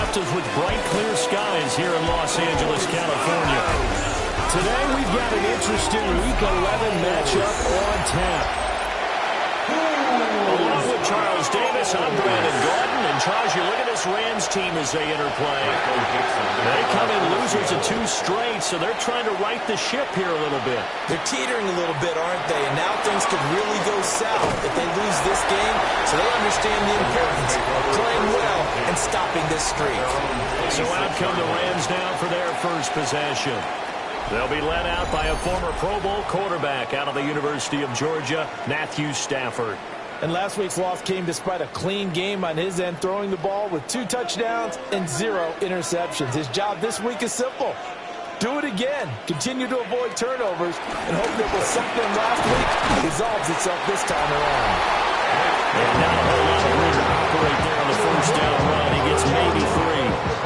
left us with bright, clear skies here in Los Angeles, California. Today we've got an interesting Week 11 matchup on tap. Along with Charles Davis, I'm Brandon Gordon. And Charles, you look at this Rams team as they interplay. They come in losers of 2 straight, so they're trying to right the ship here a little bit. They're teetering a little bit, aren't they? And now things could really go south if they lose this game. So they understand the importance of playing well and stopping this streak. So out come the Rams now for their first possession. They'll be led out by a former Pro Bowl quarterback out of the University of Georgia, Matthew Stafford. And last week's loss came despite a clean game on his end, throwing the ball with 2 touchdowns and 0 interceptions. His job this week is simple. Do it again. Continue to avoid turnovers and hope that what something last week resolves itself this time around. And not a whole lot of room to operate there on the first down run. He gets maybe 3.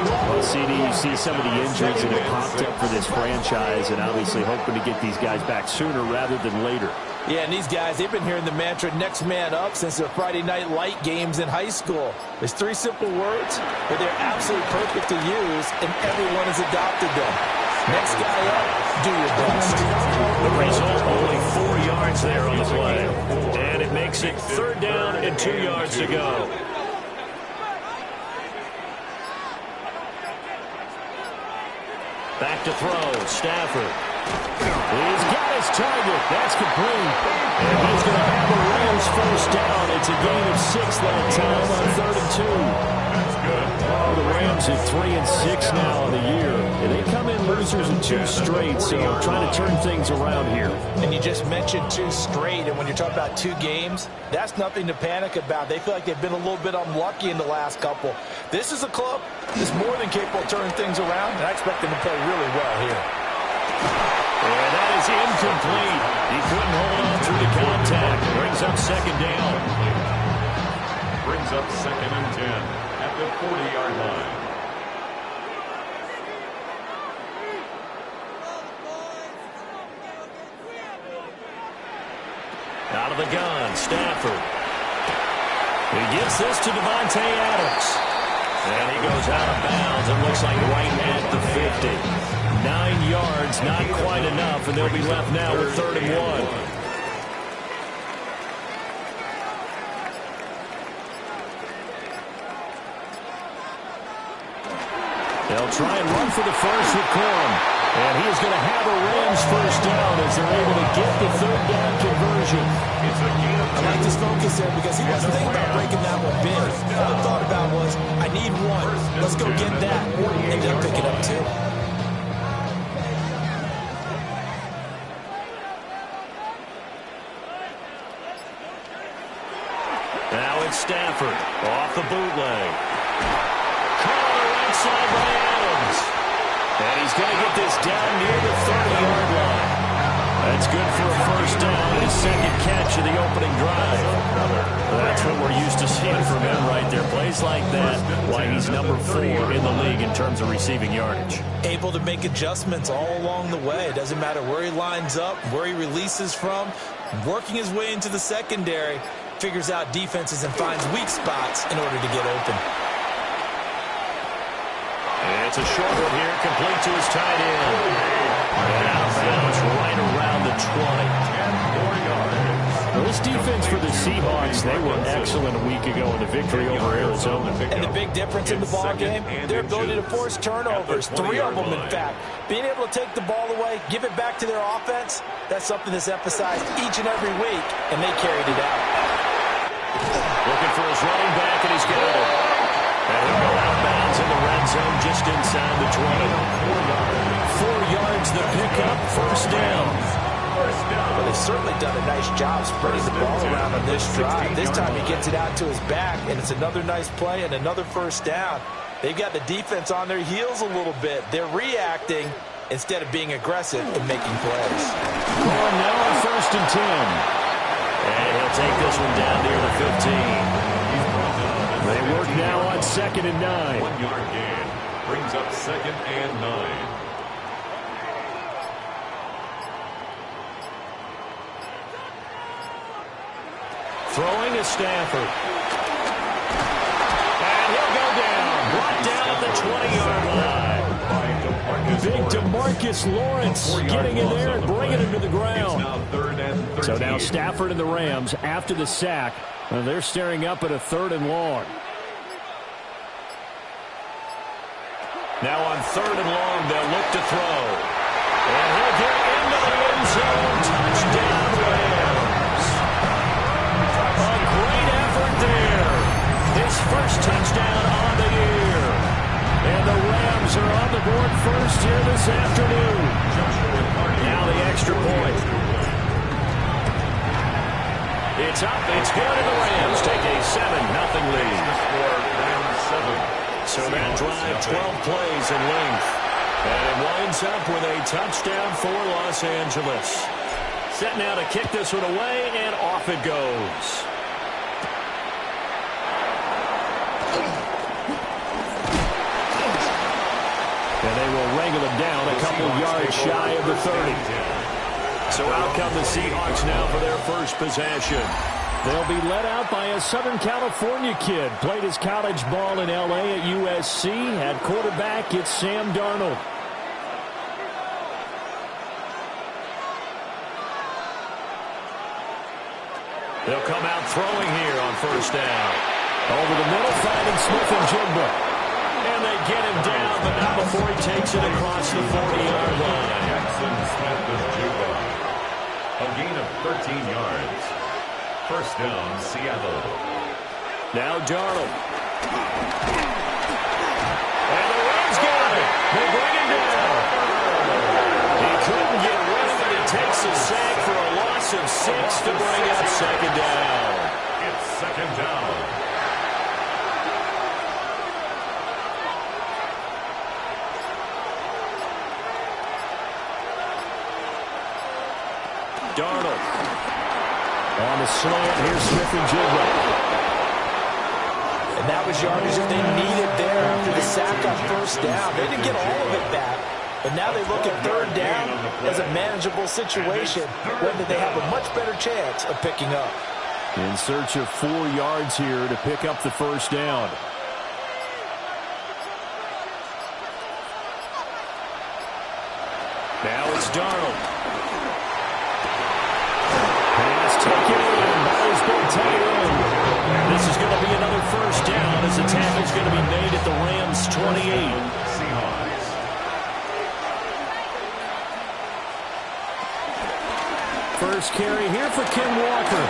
Well, CD, you see some of the injuries that have popped up for this franchise and obviously hoping to get these guys back sooner rather than later. Yeah, and these guys, they've been hearing the mantra next man up since their Friday night light games in high school. There's 3 simple words, but they're absolutely perfect to use, and everyone has adopted them. Next guy up, do your best. The result, only 4 yards there on the play. And it makes it 3rd down and 2 yards to go. Back to throw, Stafford. He's got his target. That's complete. And he's going to have a Rams first down. It's a gain of 6 that time on 3rd and 2. That's good. Oh, the Rams are 3 and 6 now on the year. And they come in losers in 2 straight, so trying to turn things around here. And you just mentioned 2 straight, and when you're talking about 2 games, that's nothing to panic about. They feel like they've been a little bit unlucky in the last couple. This is a club that's more than capable of turning things around, and I expect them to play really well here. And that is incomplete. He couldn't hold on through the contact. Brings up 2nd down. Brings up 2nd and 10 at the 40-yard line. Out of the gun, Stafford. He gives this to Devontae Adams. And he goes out of bounds. It looks like right at the 50. 9 yards, not quite enough, and they'll be left now with 3rd and 1. They'll try and run for the first with Corum. And he is going to have a Rams first down as they're able to get the 3rd down conversion. I like his focus there because he wasn't thinking about breaking that one big. All he thought about was, I need 1. Let's go get that. Ended up picking up 2. Now it's Stafford off the bootleg. Caught on the right side by Adams. And he's going to get this down near the 30-yard line. That's good for a first down. His 2nd catch of the opening drive. That's what we're used to seeing from him right there. Plays like that, why he's number 4 in the league in terms of receiving yardage. Able to make adjustments all along the way. It doesn't matter where he lines up, where he releases from. Working his way into the secondary. Figures out defenses and finds weak spots in order to get open. And it's a short one here, complete to his tight end. And out of bounds right around the 20. Well, this defense for the Seahawks, they were excellent a week ago in the victory over Arizona. And the big difference in the ball game, their ability to force turnovers, 3 of them in fact. Being able to take the ball away, give it back to their offense, that's something that's emphasized each and every week, and they carried it out. Looking for his running back, and he's got it. And he'll go out of bounds in the red zone just inside the 20. 4 yards the pickup, first down. Well, they've certainly done a nice job spreading the ball around on this drive. This time he gets it out to his back, and it's another nice play and another first down. They've got the defense on their heels a little bit. They're reacting instead of being aggressive and making plays. Going now on 1st and 10. And he'll take this one down near the 15. They work now on 2nd and 9. 1-yard gain. Brings up 2nd and 9. Throwing to Stafford. And he'll go down. Brought down Demarcus Lawrence getting in there and bringing him to the ground. Now 3rd and 13. So now Stafford and the Rams, after the sack, they're staring up at a 3rd and long. Now on 3rd and long, they'll look to throw. And he'll get into the end zone. Touchdown, Rams. A great effort there. His first touchdown on the year. And the Rams are on the board first here this afternoon. Now the extra point. It's up. It's good, and the Rams take a 7-0 lead. So that drive, 12 plays in length. And it winds up with a touchdown for Los Angeles. Set now to kick this one away, and off it goes. And they will wrangle him down a couple yards shy of the 30. So out come the Seahawks now for their first possession. They'll be led out by a Southern California kid. Played his college ball in L.A. at USC. At quarterback, it's Sam Darnold. They'll come out throwing here on first down. Over the middle, finding Smith and Jigba. And they get him down, but not before he takes it across the 40-yard line. Jackson Smith and Jigba. A gain of 13 yards. First down, Seattle. Now Darnold. And the Rams got it. They bring him down. He couldn't get rid of it. He takes a sack for a loss of 6 to bring up second down. It's second down. Darnold. On the slant, here's Smith and Jigba. And that was yardage that they needed there after the sack on first down. They didn't get all of it back, but now they look at third down as a manageable situation, whether they have a much better chance of picking up. In search of 4 yards here to pick up the first down. Now it's Darnold. Taken in by his big tight end. This is going to be another first down as the tackle's going to be made at the Rams' 28. Seahawks. First carry here for Ken Walker.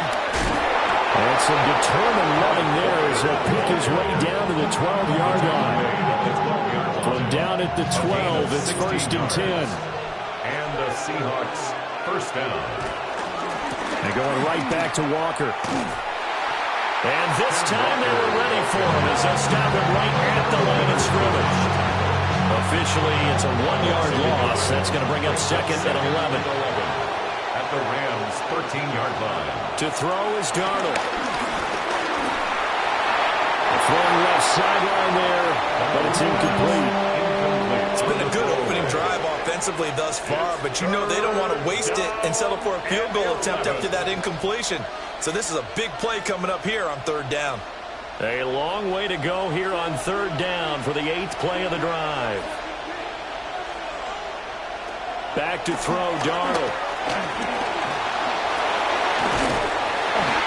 And some determined running there as he'll pick his way down to the 12-yard line. From down at the 12, it's first and 10. And the Seahawks first down. And going right back to Walker. And this time they were ready for him as they'll stop him right at the line of scrimmage. Officially, it's a 1-yard loss. That's going to bring up second and 11. At the Rams' 13-yard line. To throw is Darnold. Throwing left sideline there, but it's incomplete. It's been a good opening drive offensively thus far, but you know they don't want to waste it and settle for a field goal attempt after that incompletion. So this is a big play coming up here on third down. A long way to go here on third down for the 8th play of the drive. Back to throw, Darnold.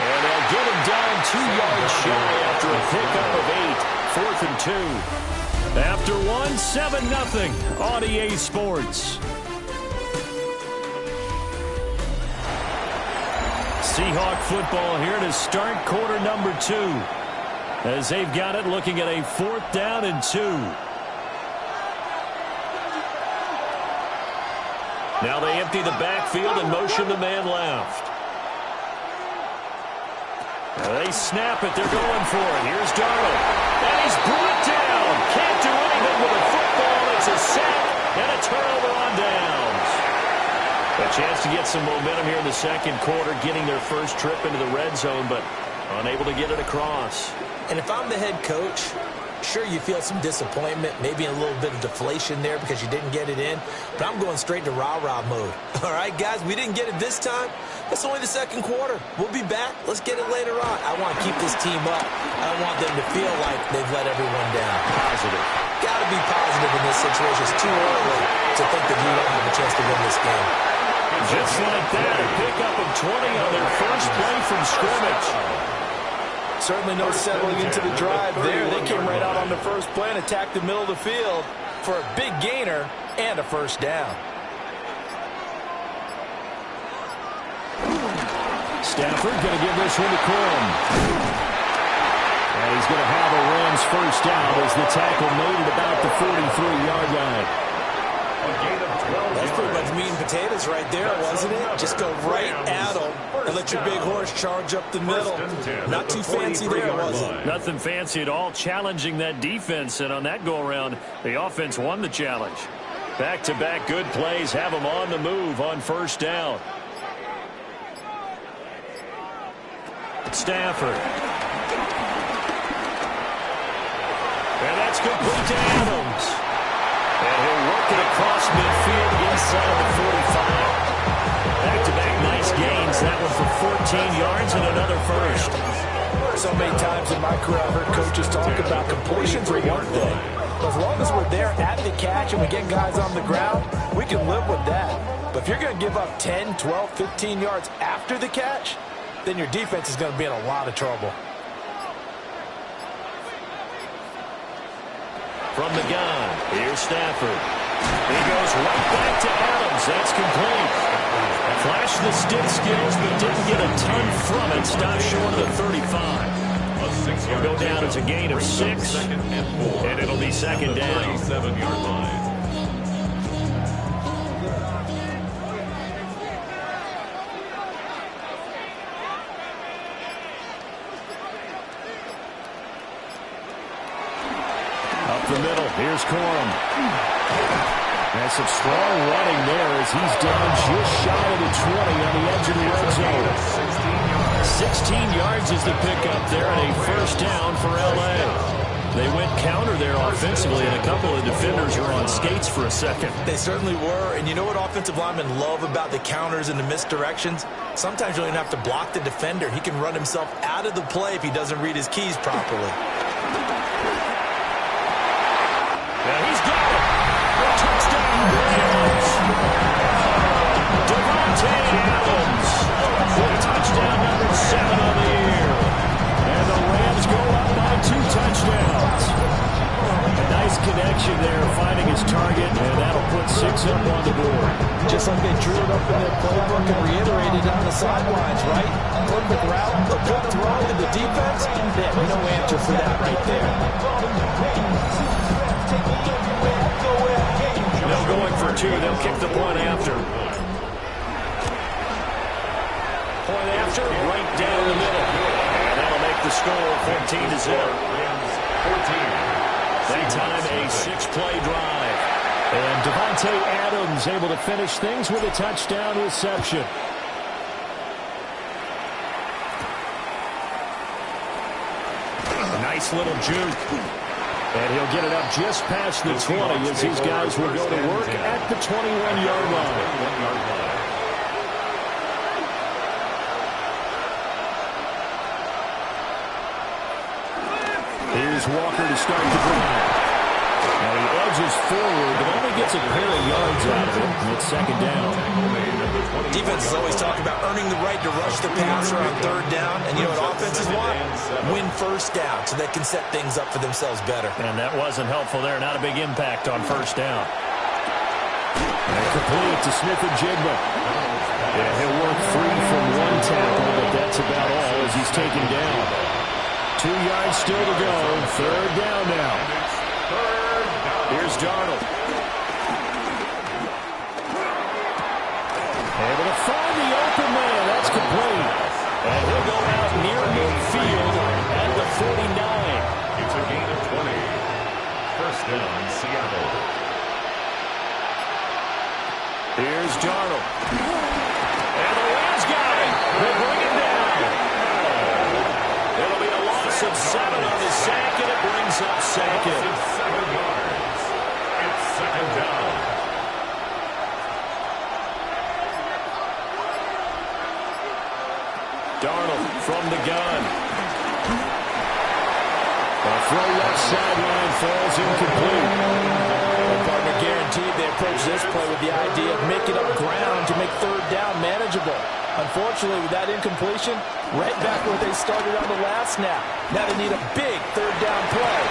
And they'll get him down 2 yards shy after a pickup of 8. 4th and 2. After 1, 7-0 on EA Sports. Seahawk football here to start quarter number 2. As they've got it looking at a 4th down and 2. Now they empty the backfield and motion the man left. They snap it. They're going for it. Here's Darnold. And he's brought down. Can't do anything with a football. It's a sack and a turnover on downs. A chance to get some momentum here in the second quarter, getting their first trip into the red zone, but unable to get it across. And if I'm the head coach, sure, you feel some disappointment, maybe a little bit of deflation there because you didn't get it in, but I'm going straight to rah-rah mode. All right, guys, we didn't get it this time. It's only the second quarter. We'll be back. Let's get it later on. I want to keep this team up. I want them to feel like they've let everyone down. Positive. Got to be positive. positive in this situation. It's too early to think that you don't have a chance to win this game. Just like that, a pickup of 20 on their first play from scrimmage. Certainly no settling into the drive there. They came right out on the first play and attacked the middle of the field for a big gainer and a first down. Stafford going to give this one to Corum. And he's going to have a Rams first down as the tackle made at about the 43-yard line. That's pretty much meat and potatoes right there, wasn't it? Just go right at them and let your big horse charge up the middle. Not too fancy there, was it? Nothing fancy at all, challenging that defense, and on that go-around, the offense won the challenge. Back-to-back good plays have them on the move on first down. Stafford. And that's complete to Adams. And he'll work it across midfield inside the 45. Back-to-back nice gains. That one for 14 yards and another first. So many times in my career I've heard coaches talk about completions are one thing. As long as we're there at the catch and we get guys on the ground, we can live with that. But if you're going to give up 10, 12, 15 yards after the catch, then your defense is going to be in a lot of trouble. From the gun, here's Stafford. He goes right back to Adams. That's complete. Flashed the stick skills, but didn't get a ton from it. Stopped short of the 35. He'll go down as a gain of 6, and it'll be second down. 37-yard line. Up the middle, here's Corum. That's some strong running there as he's down just shy of the 20 on the edge of the red zone. 16 yards is the pickup there and a first down for L.A. They went counter there offensively, and a couple of defenders were on skates for a second. They certainly were, and you know what offensive linemen love about the counters and the misdirections? Sometimes you don't even have to block the defender. He can run himself out of the play if he doesn't read his keys properly. Now he's got it. Touchdown, Rams. Devontae Adams with touchdown number 7 on the year. And the Rams go up by 2 touchdowns. A nice connection there, finding his target, and that'll put 6 up on the board. Just like they drew it up in their playbook and reiterated on the sidelines, right? Perfect route, a good throw to the defense. They have no answer for that right there. They'll go in for 2. They'll kick the point after. Point after, right down the middle. And that'll make the score 14-0. That time a 6-play drive. And Devontae Adams able to finish things with a touchdown reception. A nice little juke. And he'll get it up just past the 20 as these guys will go to work at the 21-yard line. Here's Walker to start the drive. Now he edges forward, but only gets a pair of yards out of it. It's second down. Defenses always talk about earning the right to rush the passer on third down. And you know what offenses want? Win first down so they can set things up for themselves better. And that wasn't helpful there. Not a big impact on first down. And complete to Smith and Jigba. And he'll work free from 1 tackle, but that's about all as he's taken down. 2 yards still to go. Third down now. Here's Darnold. Able to find the open man. That's complete. And he'll go out near midfield at the 49. It's a gain of 20. First down, Seattle. Here's Darnold. And the Rams got it. They bring it down. It'll be a loss of 7 on the sack, and it brings up second. 7 yards. It's second down. Darnold from the gun. A throw left sideline falls incomplete. approach this play with the idea of making up ground to make third down manageable. Unfortunately, with that incompletion, right back where they started on the last snap. Now they need a big third down play.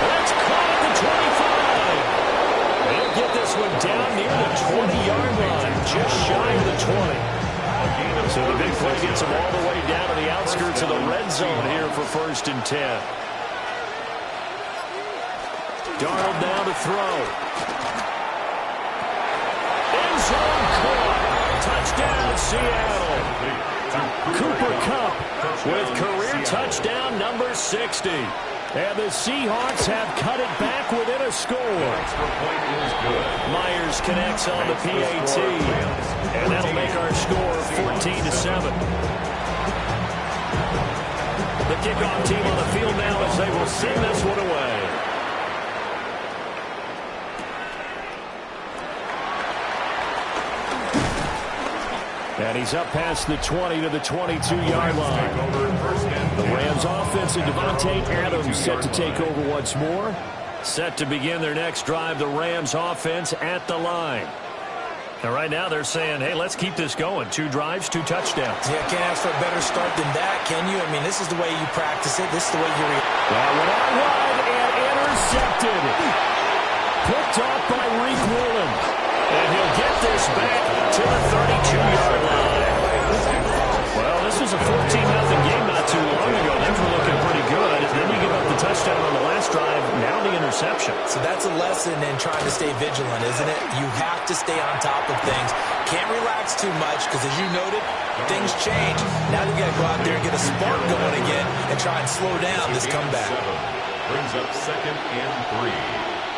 That's caught at the 25. They'll get this one down near the 20-yard line, just shy of the 20. So the big play gets them all the way down to the outskirts of the red zone here for 1st and 10. Darnold now to throw. End zone caught. Touchdown, Seattle. Cooper Kupp with career touchdown number 60. And the Seahawks have cut it back within a score. Myers connects on the PAT. And that'll make our score 14-7. The kickoff team on the field now as they will send this one away. And he's up past the 20 to the 22-yard line. The Rams offensive Devontae Adams set to take over once more. Set to begin their next drive, the Rams offense at the line. And right now they're saying, hey, let's keep this going. 2 drives, 2 touchdowns. Yeah, can't ask for a better start than that, can you? I mean, this is the way you practice it. This is the way you That went out wide and intercepted. Picked off by Reek Woolen. And he'll get this back to the 32-yard line. Well, this was a 14-0 game not too long ago. Things were looking pretty good. And then you give up the touchdown on the last drive. Now the interception. So that's a lesson in trying to stay vigilant, isn't it? You have to stay on top of things. Can't relax too much because, as you noted, things change. Now you've got to go out there and get a spark going again and try and slow down this comeback. Brings up 2nd and 3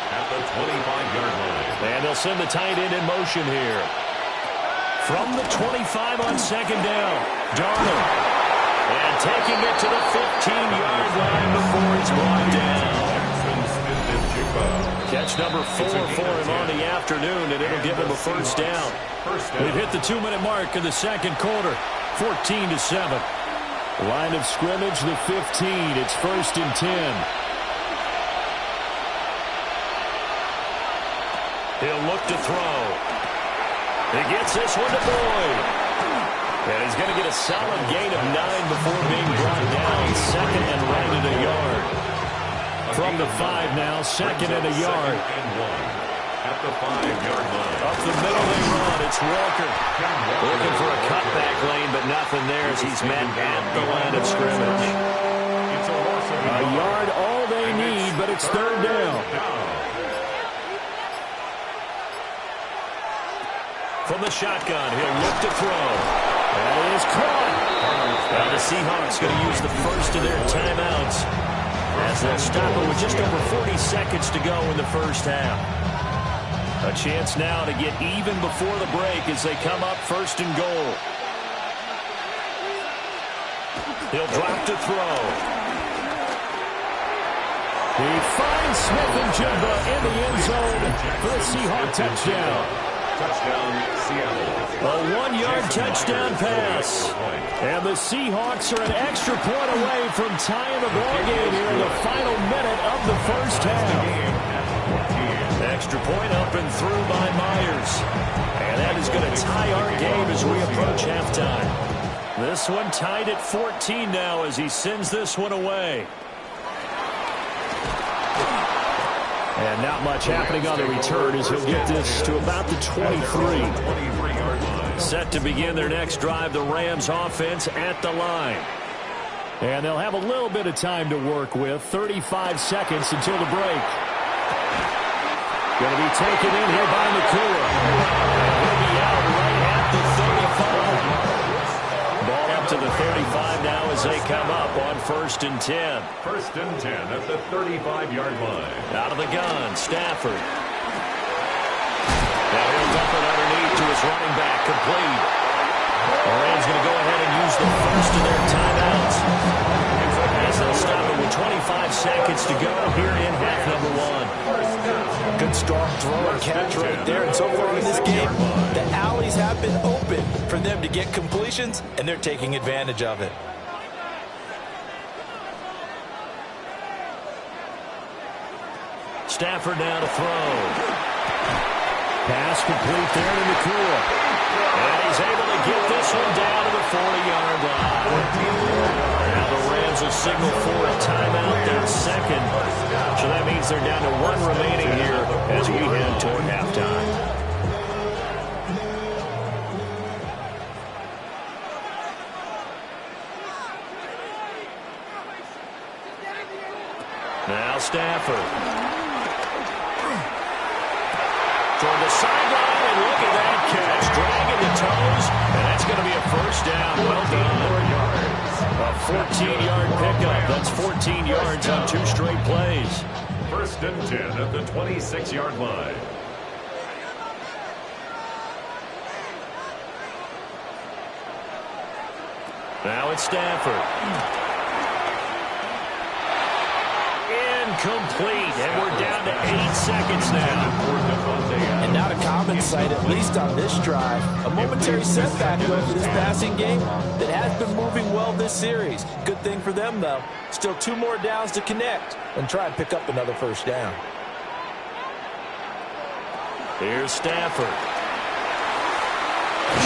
at the 25-yard line. And they'll send the tight end in motion here. From the 25 on 2nd down, Darnold. And taking it to the 15-yard line before it's brought down. Catch number 4 for him on the afternoon, and it'll give him a first down. We've hit the 2-minute mark in the 2nd quarter, 14-7. Line of scrimmage, the 15. It's 1st and 10. He'll look to throw. He gets this one to Boyd. And he's going to get a solid gain of 9 before being brought down. 2nd and right at a yard. From the 5 now, 2nd and a yard. At the 5-yard line. Up the middle they run. It's Walker. Looking for a cutback lane, but nothing there as he's met at the line of scrimmage. A yard all they need, but it's 3rd down. From the shotgun, he'll look to throw. That is caught. Now the Seahawks going to use the first of their timeouts as they'll stop it with just over 40 seconds to go in the first half. A chance now to get even before the break as they come up 1st and goal. He'll drop to throw. He finds Smith-Njigba in the end zone for a Seahawk touchdown. Touchdown, Seattle. A 1-yard touchdown pass. And the Seahawks are an extra point away from tying the ball game here in the final minute of the first half. Extra point up and through by Myers. And that is going to tie our game as we approach halftime. This one tied at 14 now as he sends this one away. And not much happening on the return as he'll get this to about the 23. Set to begin their next drive, the Rams offense at the line. And they'll have a little bit of time to work with. 35 seconds until the break. Going to be taken in here by Nakua. He'll be out right at the 35. Ball up to the 35 now as they come up on 1st and 10. 1st and 10 at the 35-yard line. Out of the gun, Stafford. Now he'll dump it underneath to his running back, complete. The Rams going to go ahead and use the first of their timeouts as they'll stop it with 25 seconds to go here in half number 1. Good strong throw and catch right there. And so far in this game, the alleys have been open for them to get completions, and they're taking advantage of it. Stafford now to throw. Pass complete there to McCool. And he's able to get this one down to the 40-yard line. Now the Rams will signal for a timeout, their second. So that means they're down to one remaining here as we head toward halftime. Now Stafford. Toward the sideline, and look at that catch. Dragging the toes, and that's going to be a first down. Well done. A 14-yard pickup. That's 14 yards on 2 straight plays. First and 10 at the 26-yard line. Now it's Stafford. Incomplete, and we're down to 8 seconds now. And not a common sight, at least on this drive. A momentary setback though for this passing game that has been moving well this series. Good thing for them, though. Still 2 more downs to connect and try and pick up another first down. Here's Stafford.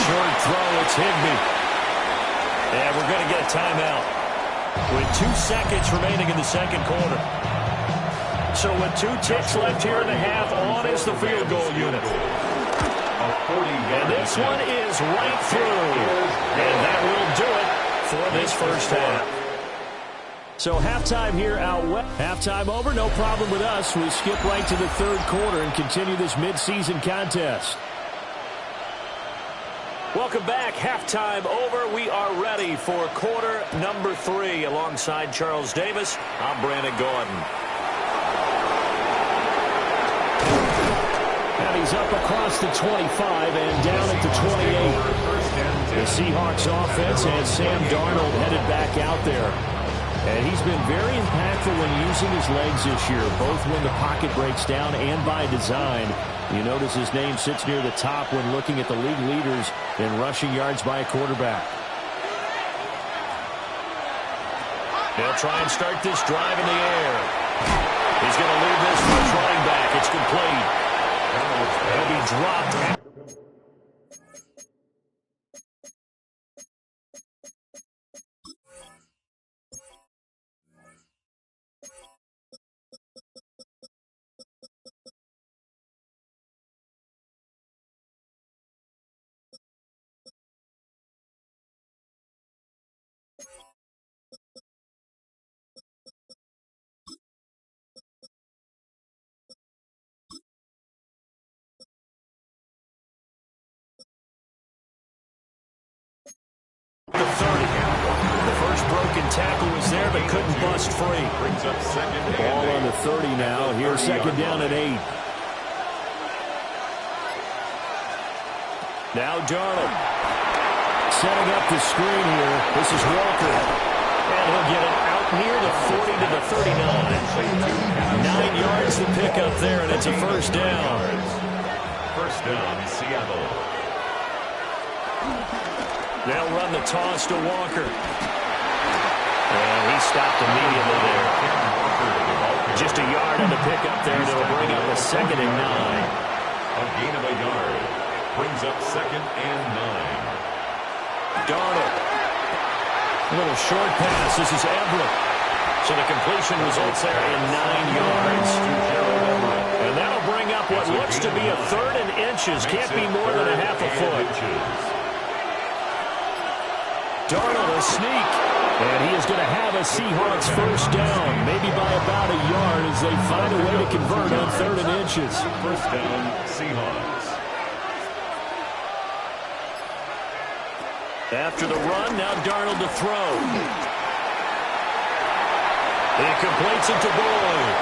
Short throw, it's Higbee. And we're going to get a timeout with 2 seconds remaining in the second quarter. So with 2 ticks left here in the half, on is the field goal unit. And this one is right through. And that will do it for this first half. So halftime here out west. Halftime over, no problem with us. We skip right to the third quarter and continue this midseason contest. Welcome back. Halftime over. We are ready for quarter number 3. Alongside Charles Davis, I'm Brandon Gordon. And he's up across the 25 and down at the 28. The Seahawks offense has Sam Darnold headed back out there. And he's been very impactful when using his legs this year, both when the pocket breaks down and by design. You notice his name sits near the top when looking at the league leaders in rushing yards by a quarterback. They'll try and start this drive in the air. He's going to leave this for his running back. It's complete. It'll be dropped. The 30. The first broken tackle was there, but couldn't bust free. Brings up second. Ball on the 30 now. Here's second down at 8. Now Darnold. Setting up the screen here. This is Walker. And he'll get it out near the 40 to the 39. 9 yards to pick up there, and it's a first down. First down, Seattle. They'll run the toss to Walker. And he stopped immediately there. Just a yard on the pickup there, and it'll bring up a second and 9. A gain of a yard. Brings up second and 9. Darnold. A little short pass. This is Everett. So the completion results there in 9 yards. And that'll bring up what looks to be a third and inches. Can't be more than a half a foot. Darnold a sneak. And he is going to have a Seahawks first down, maybe by about a yard as they find a way to convert on third and inches. First down, Seahawks. After the run, now Darnold to throw. He completes it to Boyd.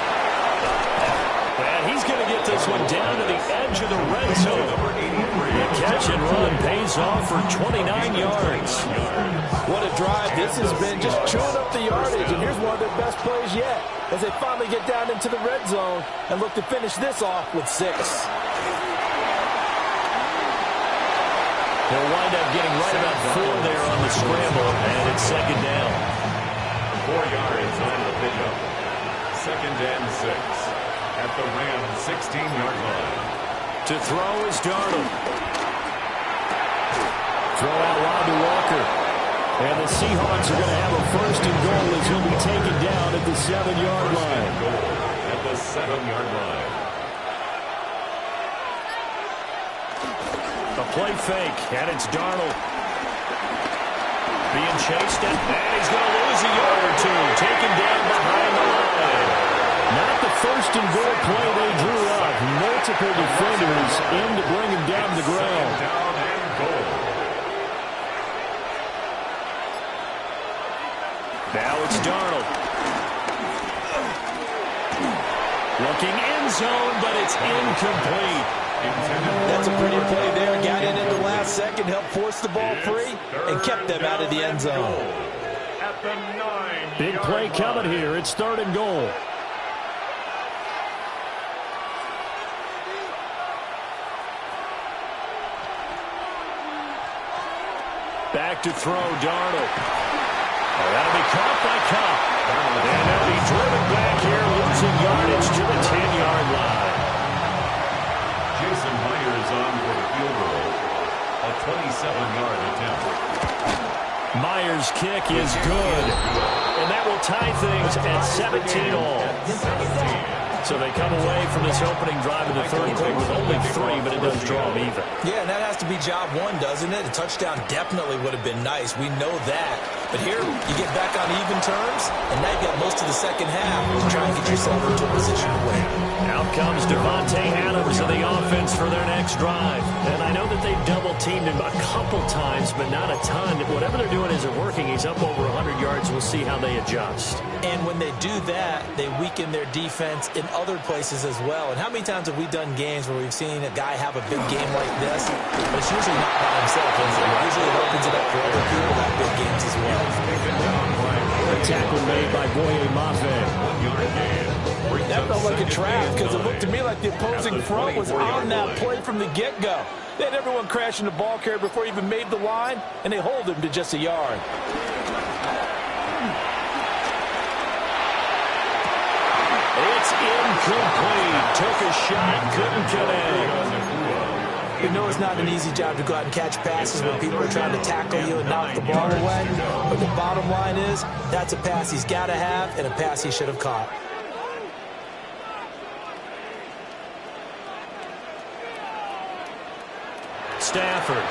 And he's going to get this one down to the edge of the red zone. The catch and run pays off for 29 yards. What a drive this has been, just chewing up the yardage. And here's one of their best plays yet as they finally get down into the red zone and look to finish this off with 6. They'll wind up getting right about 4 there on the scramble, and it's second down. 4 yards on the pickup. Second and 6 at the Rams 16-yard line. To throw is Darnold. Throw out wide to Walker. And the Seahawks are going to have a first and goal as he'll be taken down at the 7-yard line. At the 7-yard line. A play fake, and it's Darnold. Being chased, and he's going to lose a yard or two. Taken down behind the line. Not the first and goal play they drew up. Multiple defenders in to bring him down to the ground. Down and goal. Now it's Darnold. Looking end zone, but it's incomplete. That's a pretty play there. Got in at the last second, helped force the ball free, and kept them out of the end zone. At the 9-yard Big play coming here. It's 3rd and goal. Back to throw, Darnold. Oh, that'll be caught by Cup. And they'll be driven back here, losing yardage to the 10-yard line. Jason Myers on for the field goal. A 27-yard attempt. Myers' kick is good. And that will tie things at 17 all. So they come away from this opening drive in the 3rd quarter with only 3, but it does draw them even. Yeah, and that has to be job one, doesn't it? A touchdown definitely would have been nice. We know that. But here, you get back on even terms, and now you've got most of the second half to try and get yourself into a position to win. Out comes Devontae Adams in the offense for their next drive. And I know that they've double-teamed him a couple times, but not a ton. Whatever they're doing isn't working. He's up over 100 yards. We'll see how they adjust. And when they do that, they weaken their defense in other places as well. And how many times have we done games where we've seen a guy have a big game like this, but it's usually not by himself, is it? Usually it opens it up for other people to have big games as well. A tackle made by Boye Mafe. That felt like a trap because it looked to me like the opposing front was on that play from the get-go. They had everyone crashing the ball carrier before he even made the line, and they hold him to just a yard. It's incomplete. Took a shot, couldn't connect. You know it's not an easy job to go out and catch passes when people are trying to tackle you and knock the ball away. But the bottom line is, that's a pass he's got to have and a pass he should have caught. Stafford.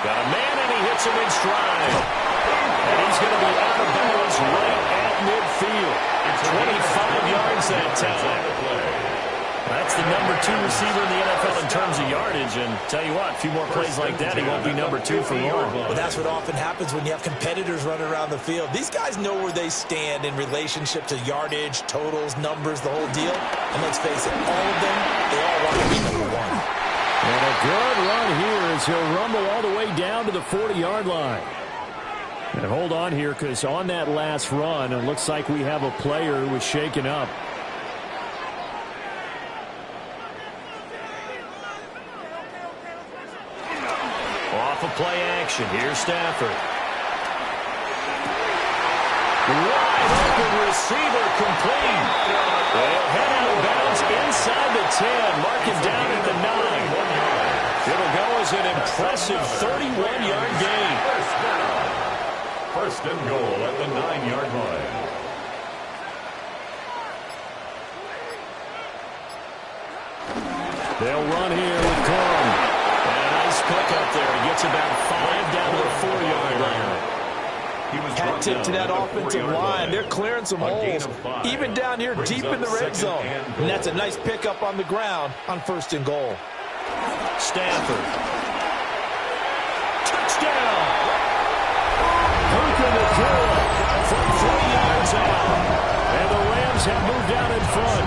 Got a man, and he hits him in stride. And he's going to be out of bounds right at midfield. 25 yards that time. That's the number 2 receiver in the NFL in terms of yardage. And tell you what, a few more plays like that, he won't be number 2 for long. Well, that's what often happens when you have competitors running around the field. These guys know where they stand in relationship to yardage, totals, numbers, the whole deal. And let's face it, all of them, they all want to be number 1. And a good run here as he'll rumble all the way down to the 40-yard line. And hold on here, because on that last run, it looks like we have a player who was shaken up. Off of play action. Here's Stafford. Wide open receiver complete. They'll head out of bounds inside the 10. Mark him down at the 9. It'll go as an impressive 31-yard gain. First and goal at the 9-yard line. They'll run here with Corum. And a nice pick up there. He gets about 5 down to the 4-yard line. Hat tip to that offensive line. They're clearing some holes, even down here deep in the red zone. And that's a nice pickup on the ground on first and goal. Stafford. Touchdown. Puka Nacua from 3 yards out. And the Rams have moved out in front.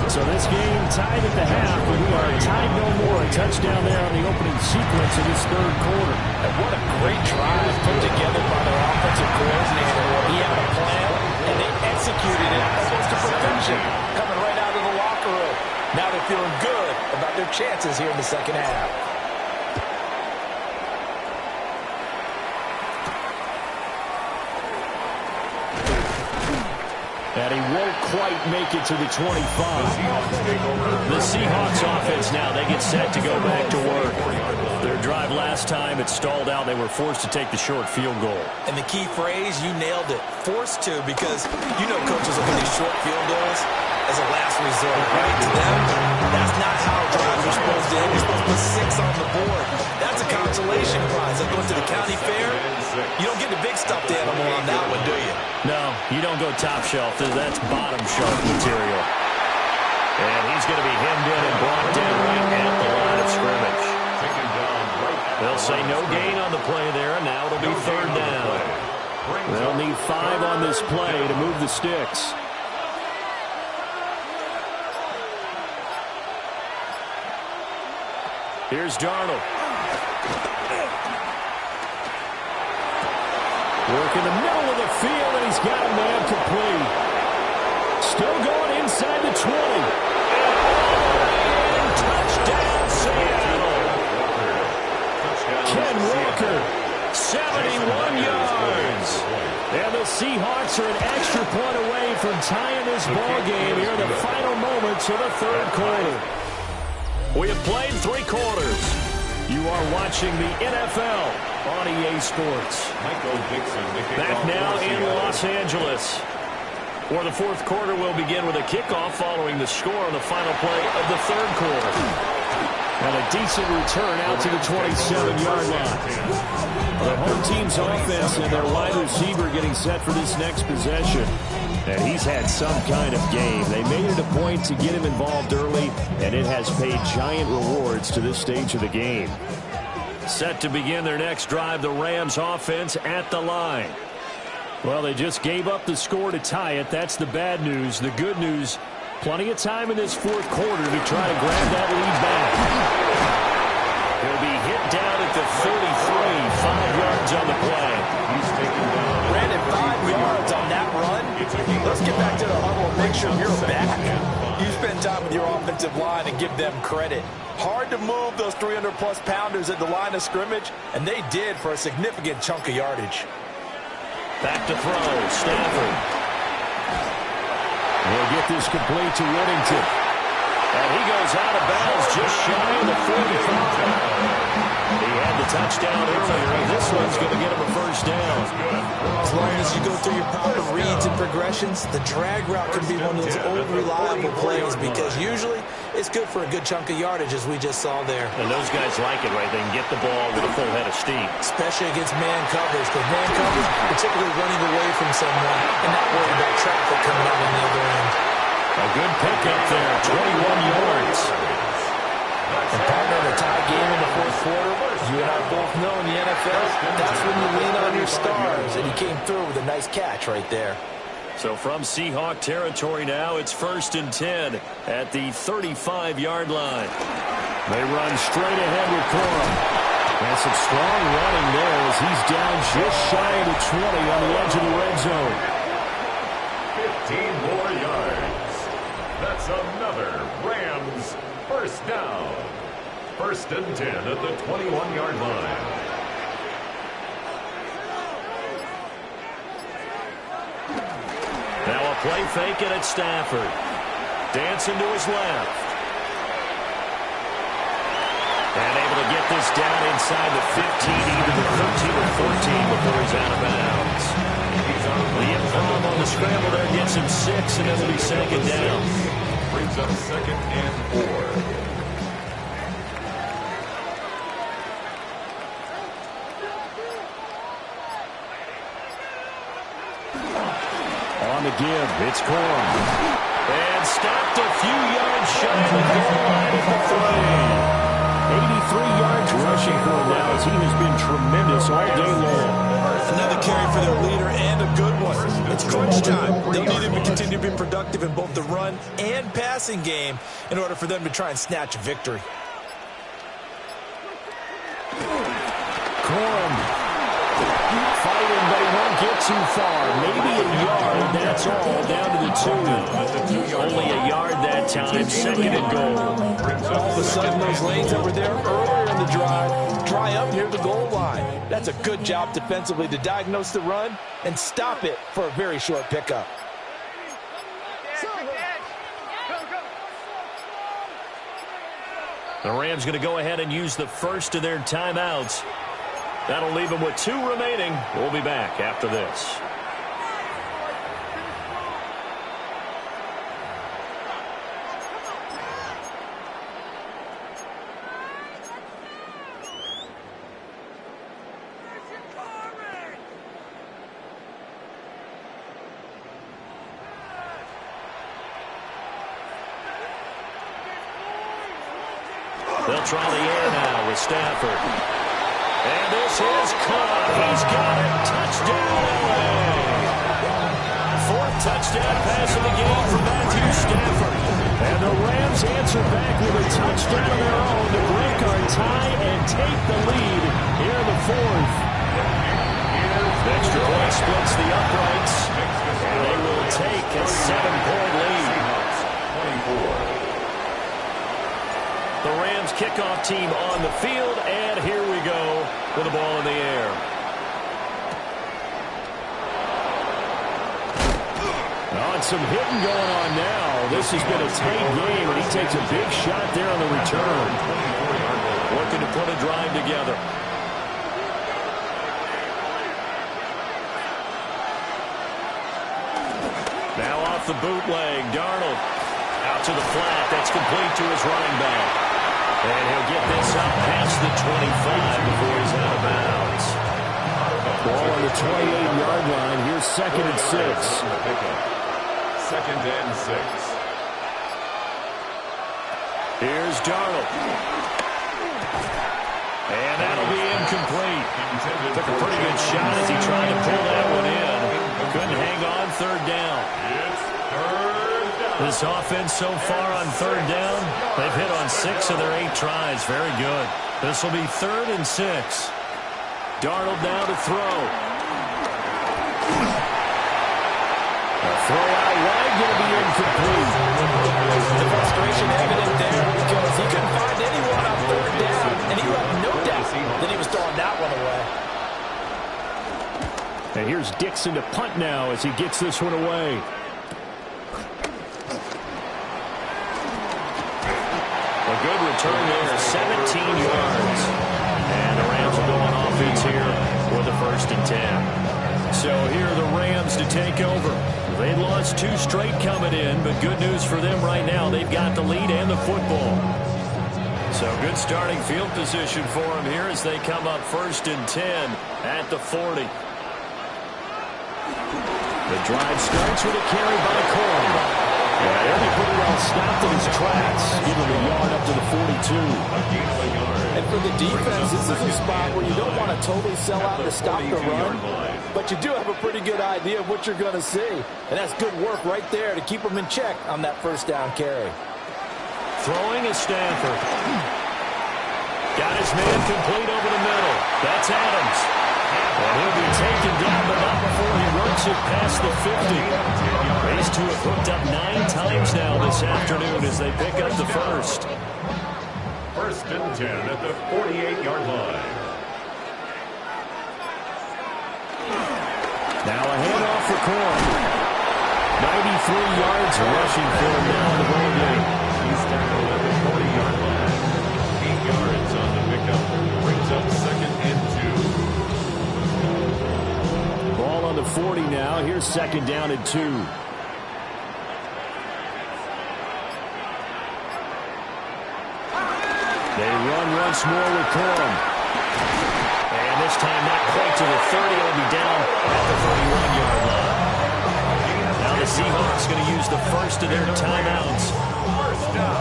So this game tied at the half, but we are tied no more. A touchdown there on the opening sequence of this 3rd quarter. And what a great drive put together by their offensive coordinator. He had a plan, and they executed it almost to perfection, coming right out of the locker room. Now they're feeling good about their chances here in the second half. And he won't quite make it to the 25. The Seahawks offense now, they get set to go back to work. Their drive last time, it stalled out. They were forced to take the short field goal. And the key phrase, you nailed it, forced to, because you know coaches will put these short field goals as a last resort, right? To them, that's not how drives are supposed to end. You're supposed to put 6 on the board. That's a consolation prize. Like going to the county fair, you don't get the big stuffed animal on that one, do you? No, you don't go top shelf. That's bottom shelf material. And he's going to be hemmed in and brought down right at the line of scrimmage. They'll say no gain on the play there, and now it'll be third down. They'll need 5 on this play to move the sticks. Here's Darnold. Work in the middle of the field, and he's got a man complete. Still going inside the 20. And touchdown, Seattle. Ken Walker. 71 yards. And the Seahawks are an extra point away from tying this ball game here in the final moments of the third quarter. We have played 3 quarters. You are watching the NFL on EA Sports. Back now in Los Angeles. For the fourth quarter, we'll begin with a kickoff following the score on the final play of the third quarter. And a decent return out to the 27-yard line. The home team's offense and their wide receiver getting set for this next possession. And he's had some kind of game. They made it a point to get him involved early, and it has paid giant rewards to this stage of the game. Set to begin their next drive, the Rams offense at the line. Well, they just gave up the score to tie it. That's the bad news. The good news, plenty of time in this fourth quarter to try to grab that lead back. He'll be hit down at the 33, 5 yards on the play. He's taken down. Brandon, 5 yards on that run. Let's get back to the huddle and make sure you're back. You spend time with your offensive line and give them credit. Hard to move those 300-plus pounders at the line of scrimmage, and they did for a significant chunk of yardage. Back to throw, Stafford. We'll get this complete to Whittington. And he goes out of bounds just shy of the 45. He had the touchdown earlier, and this one's going to get him a first down. As long as you go through your proper reads and progressions, the drag route can be one of those old reliable plays because usually it's good for a good chunk of yardage, as we just saw there. And those guys like it, right? They can get the ball with a full head of steam. Especially against man coverage, because man coverage, particularly running away from someone and not worried about traffic coming out on the other end. A good pickup there, 21 yards. And partner, in a tie game in the fourth quarter, you and I both know in the NFL, that's when you lean on your stars, and he came through with a nice catch right there. So from Seahawk territory now, it's 1st and 10 at the 35-yard line. They run straight ahead with Corum. And some strong running there as he's down just shy of the 20 on the edge of the red zone. 15 more yards. That's another Rams first down. 1st and 10 at the 21-yard line. Now a play fake it at Stafford. Dancing to his left. And able to get this down inside the 15, even the 13 or 14 before he's out of bounds. The improv on the scramble there gets him 6, and it'll be 2nd down. Brings up 2nd and 4. On the give, it's Corum. And stopped a few yards shy of the goal line at the 83 yards rushing for him now. His team has been tremendous all day long. Another carry for their leader and a good one. It's crunch time. They'll need him to continue to be productive in both the run and passing game in order for them to try and snatch a victory. Corum fighting, but he won't get too far. Maybe a yard, that's all, down to the 2. Only a yard that time, 2nd and goal. All of a sudden, those lanes that were there earlier in the drive dry up near the goal line. That's a good job defensively to diagnose the run and stop it for a very short pickup. The Rams going to go ahead and use the first of their timeouts. That'll leave them with 2 remaining. We'll be back after this. They'll try the air now with Stafford. And this is caught. He's got it. Touchdown. 4th touchdown pass of the game for Matthew Stafford. And the Rams answer back with a touchdown of their own to break our tie and take the lead here in the 4th. Extra point splits the uprights. And they will take a 7-point lead. 24. The Rams kickoff team on the field, and here we go with the ball in the air. Oh, and some hitting going on now. This has been a tight game, and he takes a big shot there on the return. Looking to put a drive together. Now off the bootleg, Darnold. Out to the flat. That's complete to his running back. And he'll get this up past the 25 before he's out of bounds. Ball on the 28-yard line. Here's 2nd and 6. 2nd and 6. Here's Darnold. And that'll be incomplete. Took a pretty good shot as he tried to pull that one in. Couldn't hang on 3rd down. It's 3rd down. This offense so far on 3rd down, they've hit on 6 of their 8 tries. Very good. This will be 3rd and 6. Darnold now to throw. A throw out wide going to be incomplete. The frustration evident there because he couldn't find anyone on 3rd down, and he left no doubt that he was throwing that one away. And here's Dixon to punt now as he gets this one away. A good return there, 17 yards. And the Rams will go on offense here with the 1st and 10. So here are the Rams to take over. They lost 2 straight coming in, but good news for them right now. They've got the lead and the football. So good starting field position for them here as they come up 1st and 10 at the 40. The drive starts with a carry by Cohen. And he pretty well stopped in his tracks, giving the yard up to the 42. And for the defense, this is a spot where you don't want to totally sell out to stop the run, but you do have a pretty good idea of what you're going to see. And that's good work right there to keep them in check on that 1st down carry. Throwing is Stafford. Got his man complete over the middle. That's Adams. And he'll be taken down, but not before he works it past the 50. These two have hooked up 9 times now this afternoon as they pick up the 1st. 1st and 10 at the 48-yard line. Now a handoff for Cohen. 93 yards rushing for him now in the ball game. He's tackled at the 40-yard line. 8 yards on the pickup. Brings up 2nd and 2. Ball on the 40 now. Here's 2nd down and 2. They run once more with Cohen. And this time not quite to the 30. It'll be down at the 31-yard line. Now the Seahawks going to use the 1st of their timeouts.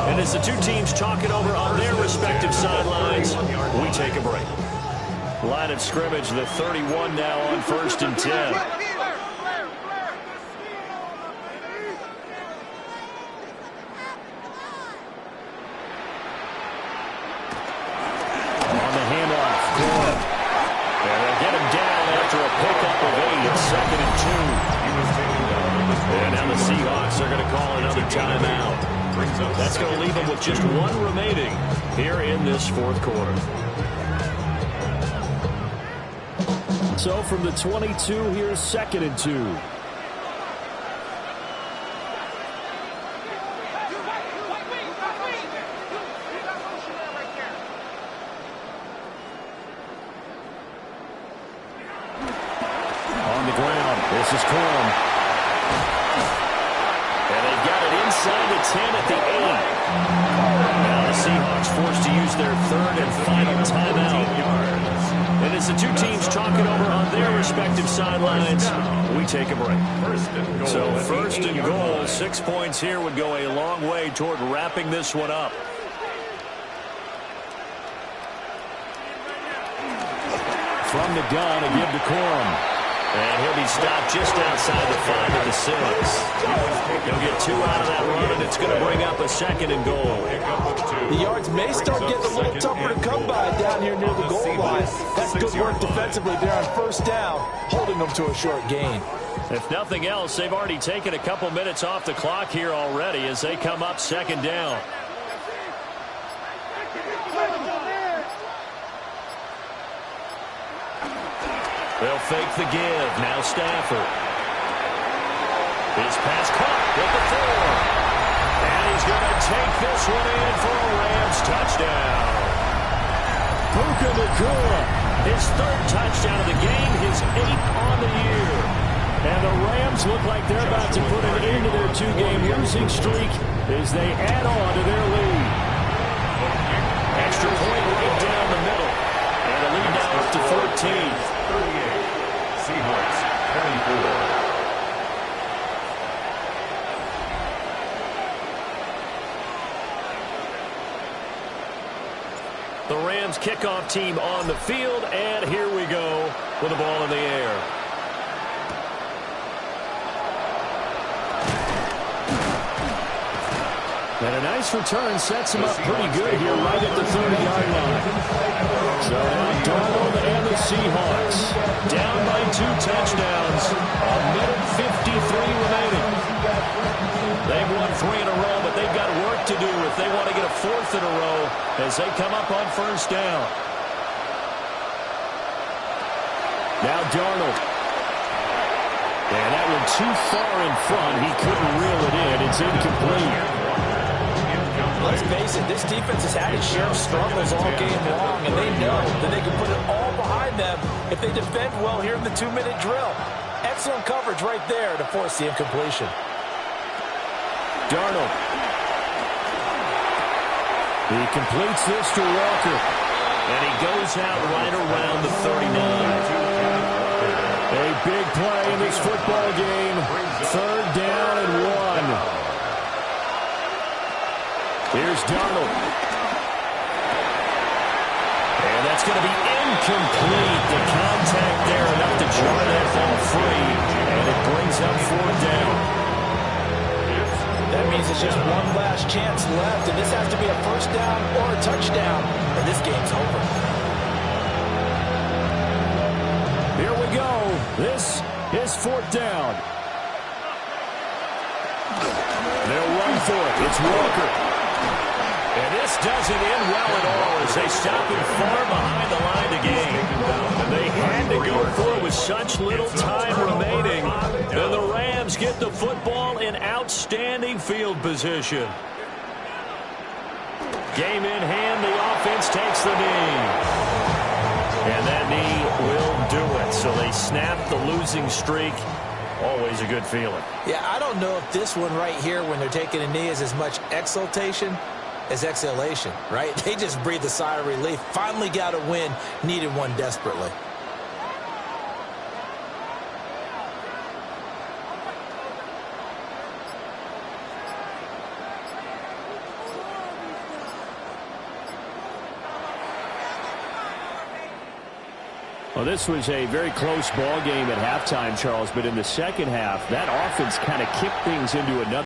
And as the 2 teams talk it over on their respective sidelines, we take a break. Line of scrimmage, the 31 now on 1st and 10. And now the Seahawks are going to call another timeout. That's going to leave them with just 1 remaining here in this 4th quarter. So from the 22, here's 2nd and 2. 10 at the 8. Now the Seahawks forced to use their third and final timeout. And as the two teams talk it over on their respective sidelines, we take a break. So first and goal, 6 points here would go a long way toward wrapping this one up. From the gun, a give to Corum. And he'll be stopped just outside the 5 at the 6. He'll get 2 out of that run, and it's going to bring up a second and goal. The yards may start getting a little tougher to come by down here near the goal line. That's good work defensively there on first down, holding them to a short gain. If nothing else, they've already taken a couple minutes off the clock here already as they come up second down. They'll fake the give. Now Stafford. His pass caught at the 4. And he's going to take this one in for a Rams touchdown. Puka Nacua. His 3rd touchdown of the game, his 8th on the year. And the Rams look like they're about to put an end to their 2-game losing streak as they add on to their lead. Extra point right down the middle. And the lead now up to 14. 38. Seahawks 24. The Rams kickoff team on the field, and here we go with the ball in the air. And a nice return sets him up pretty good here right at the 30-yard line. So now Darnold and the Seahawks Down by 2 touchdowns. A minute 53 remaining. They've won 3 in a row, but they've got work to do if they want to get a 4th in a row as they come up on first down. Now Darnold. And that one too far in front. He couldn't reel it in. It's incomplete. Let's face it, this defense has had its share of struggles all game long, and they know that they can put it all behind them if they defend well here in the 2-minute drill. Excellent coverage right there to force the incompletion. Darnold. He completes this to Walker. And he goes out right around the 39. A big play in this football game. 3rd down and 1. Here's Darnold. And that's going to be incomplete. The contact there enough to jar that ball free. And it brings up 4th down. That means it's just one last chance left, and this has to be a first down or a touchdown, or this game's over. Here we go. This is 4th down. They'll run for it. It's Walker. And this doesn't end well at all as they stop him far behind the line to gain. They had to go for it with such little time remaining. And the Rams get the football in outstanding field position. Game in hand, the offense takes the knee. And that knee will do it. So they snap the losing streak. Always a good feeling. Yeah, I don't know if this one right here when they're taking a knee is as much exultation as exhalation, right? They just breathed a sigh of relief. Finally got a win, needed one desperately. Well, this was a very close ball game at halftime, Charles, but in the second half, that offense kind of kicked things into another